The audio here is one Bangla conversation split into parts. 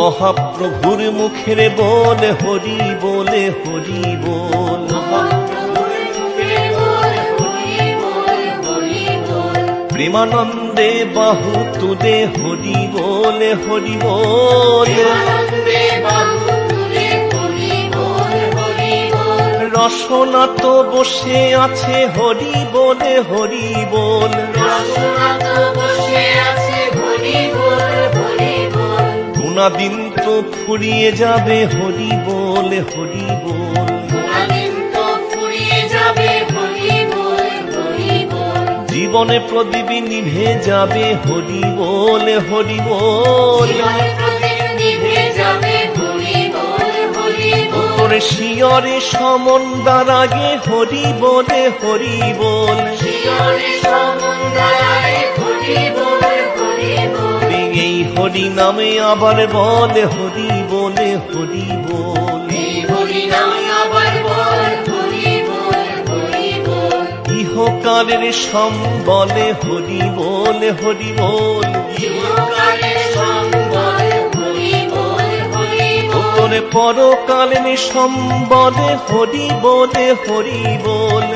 মহাপ্রভুর মুখের বল হরি বলে হরি বল, প্রেমানন্দে বাহু তুলে হরি বলে হরি বল, রসনা তো বসে আছে হরি বলে হরি বল, গুণাদিন তো ফুরিয়ে যাবে হরি বলে হরি বল, জীবনে প্রদীপ নিভে যাবে হরি বলে হরি বল, তোরে শিয়রে সমন্দার আগে হরি বলে হরি বল, এই হরি নামে আবার বলে হরি বলে হরি বল, ইহকালের সম্বলে হরি বলে হরি বল, তোরে পরকালের সম্বলে হরি বলে হরি বল,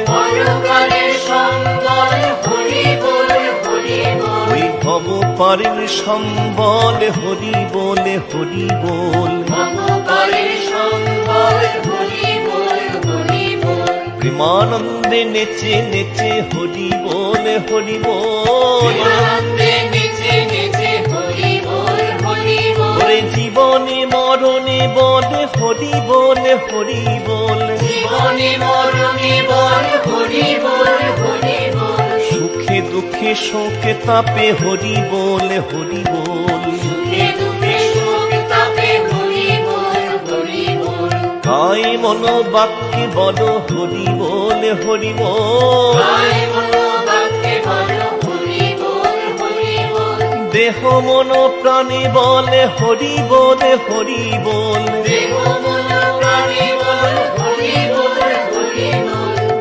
ওই ভব পারের সম্বলে হরি বলে হরি বল, প্রেমানন্দে নেচে নেচে হরি বলে হরি বল, ওরে জীবনে মরণে বলে হরি বলে হরি বল, সুখে দুঃখে শোকে তাপে হরি বলে হরি বল, কায় মন বাক্যে বল হরি বলে হরি বল, দেহ মন প্রাণী বলে হরি বলে হরি বল,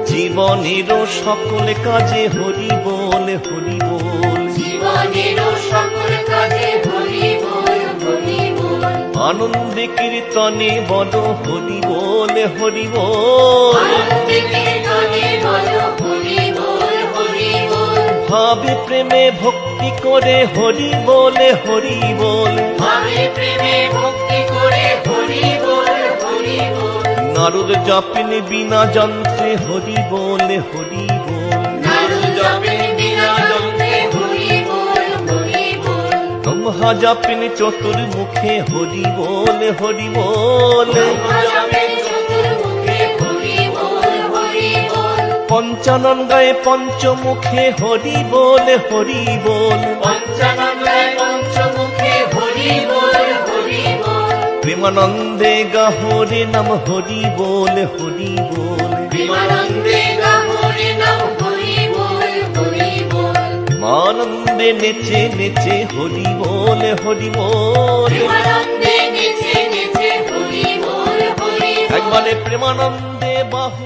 জীবনের সকল কাজে হরি বলে হরি বল, আনন্দে কীর্তনে বল হরি বলে হরি বল, ভাবে প্রেমে ভক্তি করে হরি বলে হরি বল, নারদ জপেন বিনা যন্ত্রে হরি বলে হরি বল, ব্রহ্মা জপেন চতুর্মুখে হরি বলে হরি বল, পঞ্চানন গায়ে পঞ্চমুখে হরি বলে হরি বল, প্রেমানন্দে গাহরে নাম হরি বলে হরি বল, আনন্দে নেচে নেচে হরি বলে হরি বল, একবারে প্রেমানন্দে বাহু